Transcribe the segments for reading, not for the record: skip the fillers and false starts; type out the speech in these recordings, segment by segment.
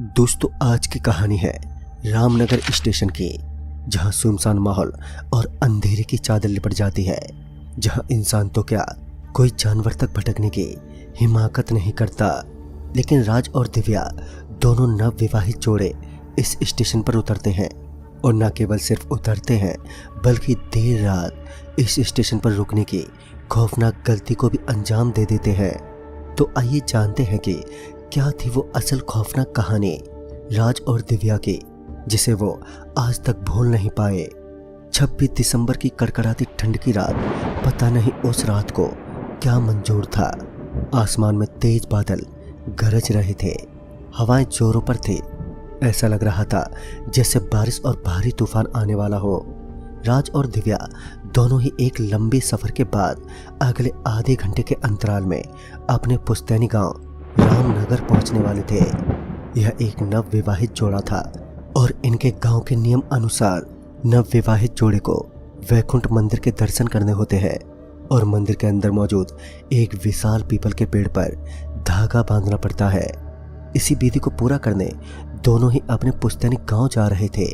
दोस्तों, आज की कहानी है रामनगर स्टेशन की, जहां सुनसान माहौल और अंधेरे की चादर लिपट जाती है। जहां इंसान तो क्या, कोई जानवर तक भटकने की हिमाकत नहीं करता। लेकिन राज और दिव्या दोनों नवविवाहित जोड़े इस स्टेशन पर उतरते हैं, और न केवल सिर्फ उतरते हैं बल्कि देर रात इस स्टेशन पर रुकने की खौफनाक गलती को भी अंजाम दे देते हैं। तो आइए जानते हैं कि क्या थी वो असल खौफनाक कहानी राज और दिव्या की, जिसे वो आज तक भूल नहीं पाए। 26 दिसंबर की कड़कड़ाती ठंड की रात, पता नहीं उस रात को क्या मंजूर था। आसमान में तेज बादल गरज रहे थे, हवाएं जोरों पर थी। ऐसा लग रहा था जैसे बारिश और भारी तूफान आने वाला हो। राज और दिव्या दोनों ही एक लंबे सफर के बाद अगले आधे घंटे के अंतराल में अपने पुश्तैनी गांव रामनगर पहुंचने वाले थे। यह एक नवविवाहित जोड़ा था, और इनके गांव के नियम अनुसार नवविवाहित जोड़े को वैकुंठ मंदिर के दर्शन करने होते हैं, और मंदिर के अंदर मौजूद एक विशाल पीपल के पेड़ पर धागा बांधना पड़ता है। इसी विधि को पूरा करने दोनों ही अपने पुश्तैनी गांव जा रहे थे।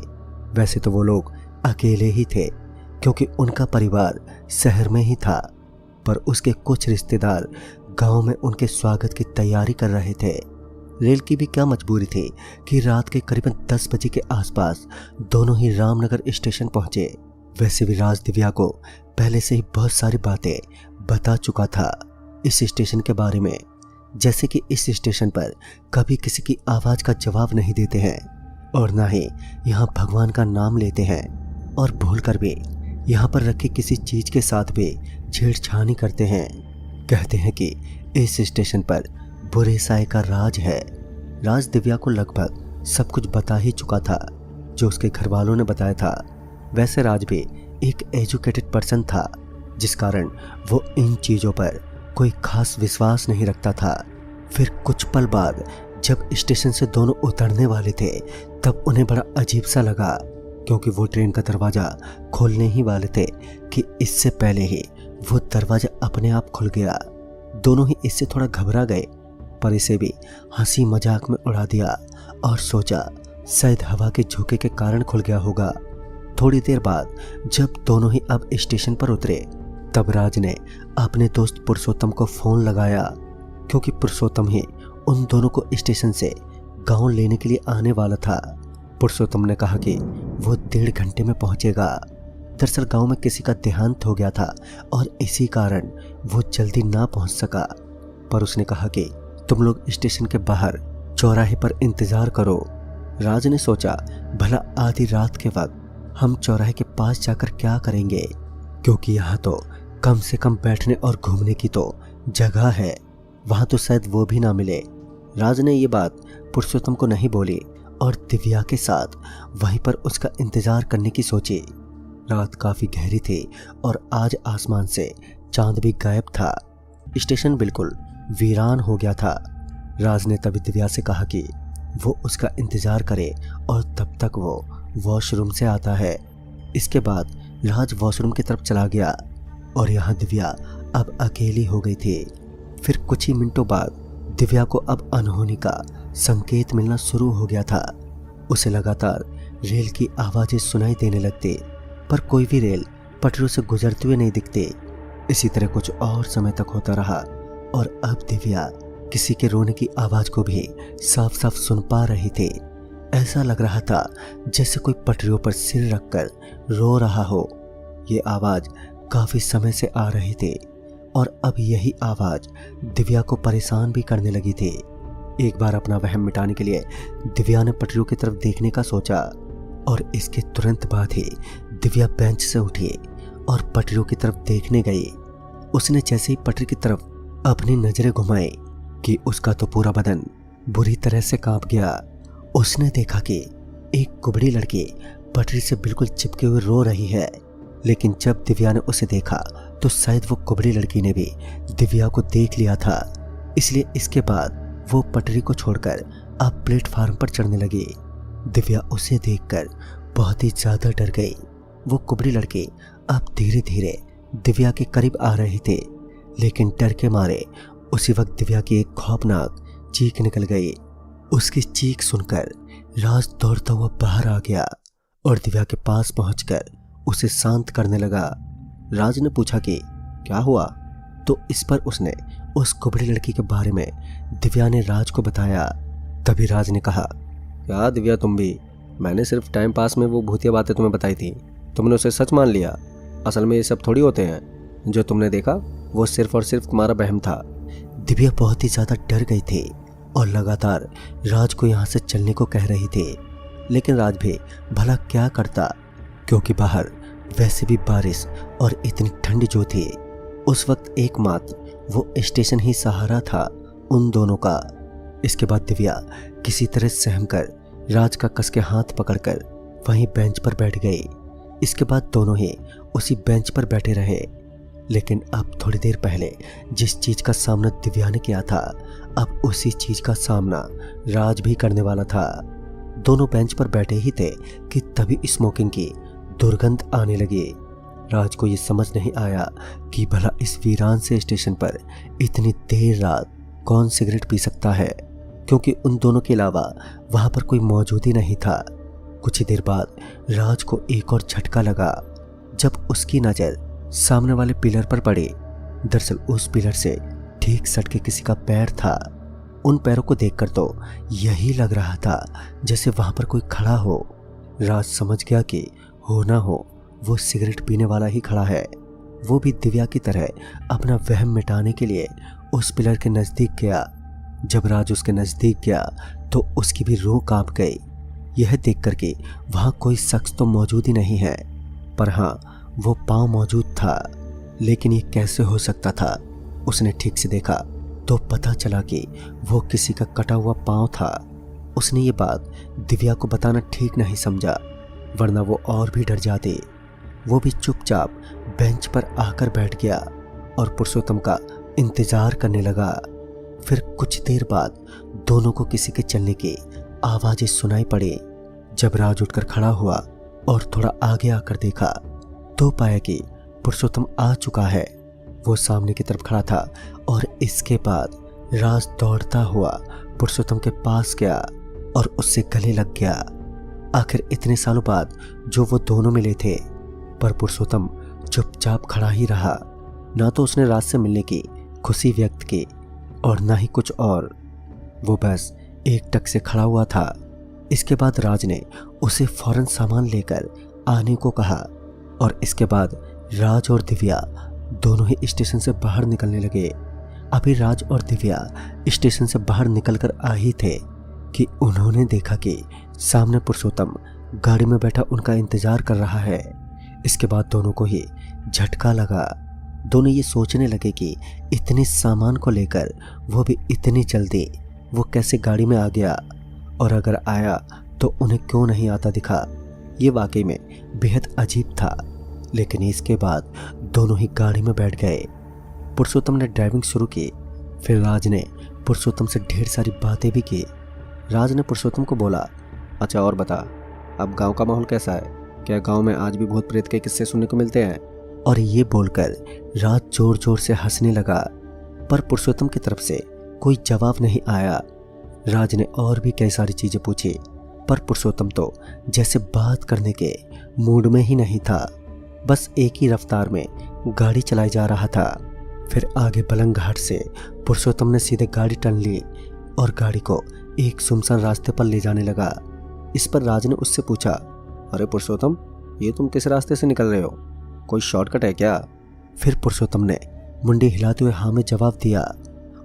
वैसे तो वो लोग अकेले ही थे, क्योंकि उनका परिवार शहर में ही था, पर उसके कुछ रिश्तेदार गांव में उनके स्वागत की तैयारी कर रहे थे। रेल की भी क्या मजबूरी थी कि रात के करीबन 10 बजे के आसपास दोनों ही रामनगर स्टेशन पहुंचे। वैसे भी राज दिव्या को पहले से ही बहुत सारी बातें बता चुका था इस स्टेशन के बारे में, जैसे कि इस स्टेशन पर कभी किसी की आवाज का जवाब नहीं देते हैं, और ना ही यहाँ भगवान का नाम लेते हैं, और भूलकर भी यहाँ पर रखी किसी चीज के साथ भी छेड़छानी करते हैं। कहते हैं कि इस स्टेशन पर बुरे साए का राज है। राज दिव्या को लगभग सब कुछ बता ही चुका था जो उसके घर वालों ने बताया था। वैसे राज भी एक एजुकेटेड पर्सन था, जिस कारण वो इन चीज़ों पर कोई खास विश्वास नहीं रखता था। फिर कुछ पल बाद जब स्टेशन से दोनों उतरने वाले थे, तब उन्हें बड़ा अजीब सा लगा, क्योंकि वो ट्रेन का दरवाज़ा खोलने ही वाले थे कि इससे पहले ही वो दरवाजा अपने आप खुल गया। दोनों ही इससे थोड़ा घबरा गए, पर इसे भी हंसी मजाक में उड़ा दिया और सोचा शायद हवा के झोंके के कारण खुल गया होगा। थोड़ी देर बाद जब दोनों ही अब स्टेशन पर उतरे, तब राज ने अपने दोस्त पुरुषोत्तम को फोन लगाया, क्योंकि पुरुषोत्तम ही उन दोनों को स्टेशन से गांव लेने के लिए आने वाला था। पुरुषोत्तम ने कहा कि वो 1.5 घंटे में पहुंचेगा। दरअसल गांव में किसी का देहांत हो गया था, और इसी कारण वो जल्दी ना पहुंच सका। पर उसने कहा कि तुम लोग स्टेशन के बाहर चौराहे पर इंतजार करो। राज ने सोचा, भला आधी रात के वक्त हम चौराहे के पास जाकर क्या करेंगे, क्योंकि यहाँ तो कम से कम बैठने और घूमने की तो जगह है, वहां तो शायद वो भी ना मिले। राज ने ये बात पुरुषोत्तम को नहीं बोली, और दिव्या के साथ वहीं पर उसका इंतजार करने की सोची। रात काफी गहरी थी, और आज आसमान से चांद भी गायब था। स्टेशन बिल्कुल वीरान हो गया था। राज ने तभी दिव्या से कहा कि वो उसका इंतजार करे, और तब तक वो वॉशरूम से आता है। इसके बाद राज वॉशरूम की तरफ चला गया, और यहाँ दिव्या अब अकेली हो गई थी। फिर कुछ ही मिनटों बाद दिव्या को अब अनहोनी का संकेत मिलना शुरू हो गया था। उसे लगातार रेल की आवाजें सुनाई देने लगती, पर कोई भी रेल पटरियों से गुजरते हुए नहीं दिखते। इसी तरह कुछ और समय तक होता रहा, और अब दिव्या किसी के रोने की आवाज को भी साफ साफ सुन पा रही थी। ऐसा लग रहा था जैसे कोई पटरियों पर सिर रखकर रो रहा हो। ये आवाज काफी समय से आ रही थी, और अब यही आवाज दिव्या को परेशान भी करने लगी थी। एक बार अपना वहम मिटाने के लिए दिव्या ने पटरियों की तरफ देखने का सोचा, और इसके तुरंत बाद ही दिव्या बेंच से उठी और पटरियों की तरफ देखने गई। उसने जैसे ही पटरी की तरफ अपनी नजरें घुमाई कि उसका तो पूरा बदन बुरी तरह से कांप गया। उसने देखा कि एक कुबड़ी लड़की पटरी से बिल्कुल चिपके हुए रो रही है। लेकिन जब दिव्या ने उसे देखा, तो शायद वो कुबड़ी लड़की ने भी दिव्या को देख लिया था, इसलिए इसके बाद वो पटरी को छोड़कर अब प्लेटफार्म पर चढ़ने लगी। दिव्या उसे देखकर बहुत ही ज्यादा डर गई। वो कुबड़ी लड़की अब धीरे धीरे दिव्या के करीब आ रही थी, लेकिन डर के मारे उसी वक्त दिव्या की एक खौफनाक चीख निकल गई। उसकी चीख सुनकर राज दौड़ता हुआ बाहर आ गया और दिव्या के पास पहुंचकर उसे शांत करने लगा। राज ने पूछा कि क्या हुआ, तो इस पर उसने उस कुबड़ी लड़की के बारे में दिव्या ने राज को बताया। तभी राज ने कहा, क्या दिव्या तुम भी, मैंने सिर्फ टाइम पास में वो भूतिया बातें तुम्हें बताई थी, तुमने उसे सच मान लिया। असल में ये सब थोड़ी होते हैं, जो तुमने देखा वो सिर्फ और सिर्फ तुम्हारा वहम था। दिव्या बहुत ही ज्यादा डर गई थी और लगातार राज को यहाँ से चलने को कह रही थी, लेकिन राज भी भला क्या करता, क्योंकि बाहर वैसे भी बारिश और इतनी ठंड जो थी। उस वक्त एकमात्र वो स्टेशन ही सहारा था उन दोनों का। इसके बाद दिव्या किसी तरह सहम कर राज का कस के हाथ पकड़कर वहीं बेंच पर बैठ गई। इसके बाद दोनों ही उसी बेंच पर बैठे रहे। लेकिन अब थोड़ी देर पहले जिस चीज का सामना दिव्या ने किया था, अब उसी चीज का सामना राज भी करने वाला था। दोनों बेंच पर बैठे ही थे कि तभी स्मोकिंग की दुर्गंध आने लगी। राज को ये समझ नहीं आया कि भला इस वीरान से स्टेशन पर इतनी देर रात कौन सिगरेट पी सकता है, क्योंकि उन दोनों के अलावा वहां पर कोई मौजूद ही नहीं था। कुछ ही देर बाद राज को एक और झटका लगा जब उसकी नजर सामने वाले पिलर पर पड़ी। दरअसल उस पिलर से ठीक सट के किसी का पैर था। उन पैरों को देखकर तो यही लग रहा था जैसे वहां पर कोई खड़ा हो। राज समझ गया कि हो ना हो वो सिगरेट पीने वाला ही खड़ा है। वो भी दिव्या की तरह अपना वहम मिटाने के लिए उस पिलर के नजदीक गया। जब राज उसके नजदीक गया तो उसकी भी रूह कांप गई, यह देखकर कि वहां कोई शख्स तो मौजूद ही नहीं है, पर हाँ वो पांव मौजूद था। लेकिन ये कैसे हो सकता था? उसने ठीक से देखा तो पता चला कि वो किसी का कटा हुआ पांव था। उसने ये बात दिव्या को बताना ठीक नहीं समझा, वरना वो और भी डर जाती। वो भी चुपचाप बेंच पर आकर बैठ गया और पुरुषोत्तम का इंतजार करने लगा। फिर कुछ देर बाद दोनों को किसी के चलने की आवाजें सुनाई पड़ी। जब राज उठकर खड़ा हुआ और थोड़ा आगे आकर देखा तो पाया कि पुरुषोत्तम आ चुका है। वो सामने की तरफ खड़ा था और इसके बाद राज दौड़ता हुआ पुरुषोत्तम के पास गया और उससे गले लग गया। आखिर इतने सालों बाद जो वो दोनों मिले थे, पर पुरुषोत्तम चुपचाप खड़ा ही रहा। ना तो उसने राज से मिलने की खुशी व्यक्त की और ना ही कुछ और। वो बस एक टक से खड़ा हुआ था। इसके बाद राज ने उसे फौरन सामान लेकर आने को कहा और इसके बाद राज और दिव्या दोनों ही स्टेशन से बाहर निकलने लगे। अभी राज और दिव्या स्टेशन से बाहर निकलकर आ ही थे कि उन्होंने देखा कि सामने पुरुषोत्तम गाड़ी में बैठा उनका इंतजार कर रहा है। इसके बाद दोनों को ही झटका लगा। दोनों ये सोचने लगे कि इतने सामान को लेकर वो भी इतनी जल्दी वो कैसे गाड़ी में आ गया, और अगर आया तो उन्हें क्यों नहीं आता दिखा। ये वाकई में बेहद अजीब था। लेकिन इसके बाद दोनों ही गाड़ी में बैठ गए। पुरुषोत्तम ने ड्राइविंग शुरू की। फिर राज ने पुरुषोत्तम से ढेर सारी बातें भी की। राज ने पुरुषोत्तम को बोला, अच्छा और बता, अब गांव का माहौल कैसा है? क्या गांव में आज भी भूत प्रेत के किस्से सुनने को मिलते हैं? और ये बोलकर राज जोर जोर से हंसने लगा, पर पुरुषोत्तम की तरफ से कोई जवाब नहीं आया। राज ने और भी कई सारी चीजें पूछी, पर पुरुषोत्तम तो जैसे बात करने के मूड में ही नहीं था। बस एक ही रफ्तार में गाड़ी चलाई जा रहा था। फिर आगे बलंग घाट से पुरुषोत्तम ने सीधे गाड़ी टर्न ली और गाड़ी को एक सुनसान रास्ते पर ले जाने लगा। इस पर राज ने उससे पूछा, अरे पुरुषोत्तम, ये तुम किस रास्ते से निकल रहे हो? कोई शॉर्टकट है क्या? फिर पुरुषोत्तम ने मुंडी हिलाते हुए हाँ में जवाब दिया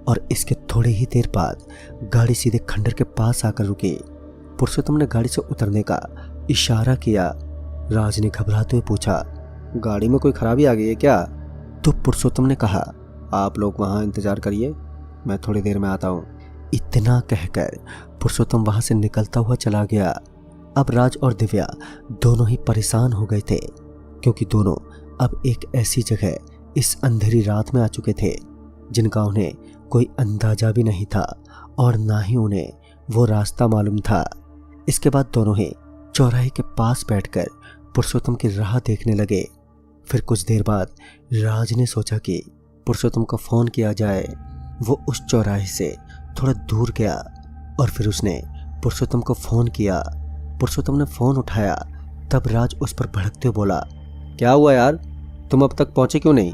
और इसके थोड़े ही देर बाद गाड़ी सीधे खंडर के पास आकर रुकी। पुरुषोत्तम ने गाड़ी से उतरने का इशारा किया। राज ने घबराते हुए पूछा, गाड़ी में कोई खराबी आ गई है क्या? तो पुरुषोत्तम ने कहा, आप लोग वहां इंतजार करिए, मैं थोड़ी देर में आता हूँ। इतना कहकर पुरुषोत्तम वहां से निकलता हुआ चला गया। अब राज और दिव्या दोनों ही परेशान हो गए थे, क्योंकि दोनों अब एक ऐसी जगह इस अंधेरी रात में आ चुके थे जिनका उन्हें कोई अंदाजा भी नहीं था और ना ही उन्हें वो रास्ता मालूम था। इसके बाद दोनों ही चौराहे के पास बैठकर पुरुषोत्तम की राह देखने लगे। फिर कुछ देर बाद राज ने सोचा कि पुरुषोत्तम को फोन किया जाए। वो उस चौराहे से थोड़ा दूर गया और फिर उसने पुरुषोत्तम को फोन किया। पुरुषोत्तम ने फोन उठाया, तब राज उस पर भड़कते हुए बोला, क्या हुआ यार, तुम अब तक पहुंचे क्यों नहीं?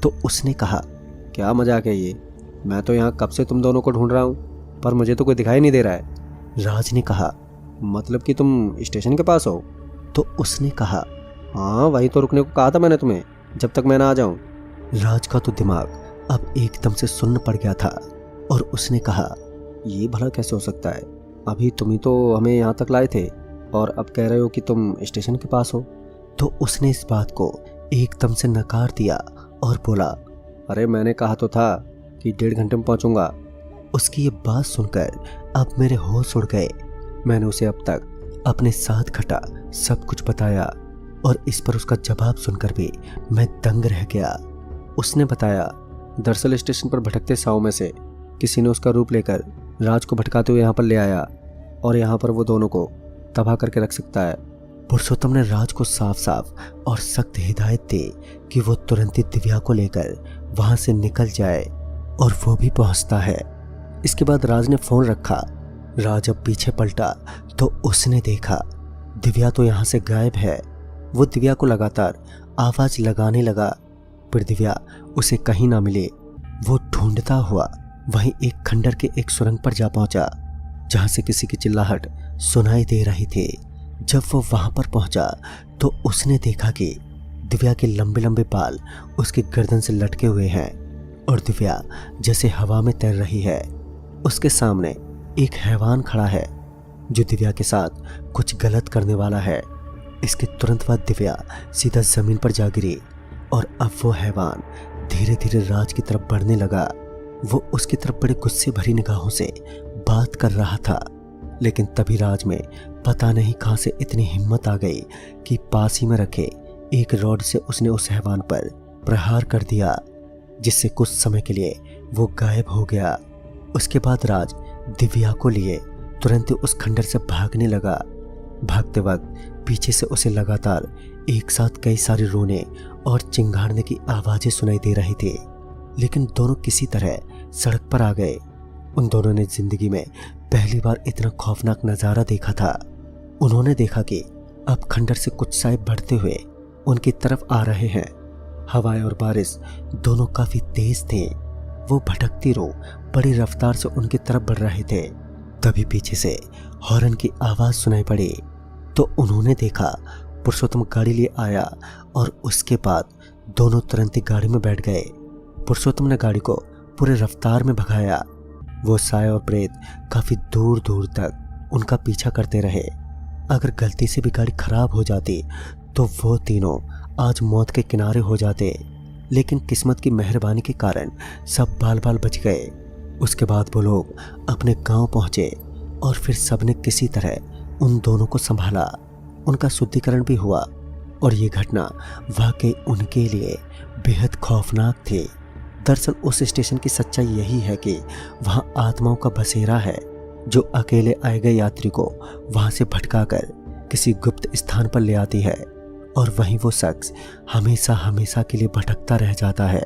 तो उसने कहा, क्या मजाक है ये, मैं तो यहाँ कब से तुम दोनों को ढूंढ रहा हूँ, पर मुझे तो कोई दिखाई नहीं दे रहा है। राज ने कहा, मतलब कि तुम स्टेशन के पास हो? तो उसने कहा, हाँ वहीं तो रुकने को कहा था मैंने तुम्हें, जब तक मैं ना आ जाऊं। राज का तो दिमाग अब एकदम से सुन्न पड़ गया था और उसने कहा, ये भला कैसे हो सकता है, अभी तुम ही तो हमें यहाँ तक लाए थे और अब कह रहे हो कि तुम स्टेशन के पास हो। तो उसने इस बात को एकदम से नकार दिया और बोला, अरे मैंने कहा तो था कि 1.5 घंटे में पहुंचूंगा। उसकी ये बात सुनकर अब मेरे होश उड़ गए। मैंने उसे अब तक अपने साथ घटा सब कुछ बताया और इस पर उसका जवाब सुनकर भी मैं दंग रह गया। उसने बताया, दरअसल स्टेशन पर भटकते साओं में से किसी ने उसका रूप लेकर राज को भटकाते हुए यहाँ पर ले आया और यहाँ पर वो दोनों को तबाह करके रख सकता है। पुरुषोत्तम ने राज को साफ साफ और सख्त हिदायत दी कि वो तुरंत ही दिव्या को लेकर वहां से निकल जाए और वो भी पहुंचता है। इसके बाद राज ने फोन रखा। राज अब पीछे पलटा तो उसने देखा दिव्या तो यहाँ से गायब है। वो दिव्या को लगातार आवाज लगाने लगा, पर दिव्या उसे कहीं ना मिले। वो ढूंढता हुआ वहीं एक खंडर के एक सुरंग पर जा पहुंचा जहां से किसी की चिल्लाहट सुनाई दे रही थी। जब वो वहां पर पहुंचा तो उसने देखा कि दिव्या के लंबे लंबे बाल उसकी गर्दन से लटके हुए हैं और दिव्या जैसे हवा में तैर रही है। उसके सामने एक हैवान खड़ा है जो दिव्या के साथ कुछ गलत करने वाला है। इसके तुरंत बाद दिव्या सीधा जमीन पर जा गिरी और अब वो हैवान धीरे धीरे राज की तरफ बढ़ने लगा। वो उसकी तरफ बड़े गुस्से भरी निगाहों से बात कर रहा था, लेकिन तभी राज में पता नहीं कहां से इतनी हिम्मत आ गई कि पास ही में रखे एक रॉड से उसने उस हैवान पर प्रहार कर दिया, जिससे कुछ समय के लिए वो गायब हो गया। उसके बाद राज दिव्या को लिए तुरंत उस खंडर से भागने लगा। भागते वक्त पीछे से उसे लगातार एक साथ कई सारे रोने और चिंगाड़ने की आवाजें सुनाई दे रही थी, लेकिन दोनों किसी तरह सड़क पर आ गए। उन दोनों ने जिंदगी में पहली बार इतना खौफनाक नजारा देखा था। उन्होंने देखा कि अब खंडर से कुछ साए बढ़ते हुए उनकी तरफ आ रहे हैं। हवाएं और बारिश दोनों काफी तेज थे। वो भटकती रो बड़ी रफ्तार से उनकी तरफ बढ़ रहे थे। तभी पीछे से हॉर्न की आवाज सुनाई पड़ी तो उन्होंने देखा पुरुषोत्तम गाड़ी लिए आया और उसके बाद दोनों तुरंत ही गाड़ी में बैठ गए। पुरुषोत्तम ने गाड़ी को पूरे रफ्तार में भगाया। वो साए और प्रेत काफी दूर दूर तक उनका पीछा करते रहे। अगर गलती से भी गाड़ी खराब हो जाती तो वो तीनों आज मौत के किनारे हो जाते, लेकिन किस्मत की मेहरबानी के कारण सब बाल बाल बच गए। उसके बाद वो लोग अपने गांव पहुंचे और फिर सबने किसी तरह उन दोनों को संभाला। उनका शुद्धिकरण भी हुआ और ये घटना वाकई उनके लिए बेहद खौफनाक थी। दरअसल उस स्टेशन की सच्चाई यही है कि वहां आत्माओं का बसेरा है जो अकेले आए गए यात्री को वहां से भटकाकर किसी गुप्त स्थान पर ले आती है और वहीं वो शख्स हमेशा हमेशा के लिए भटकता रह जाता है।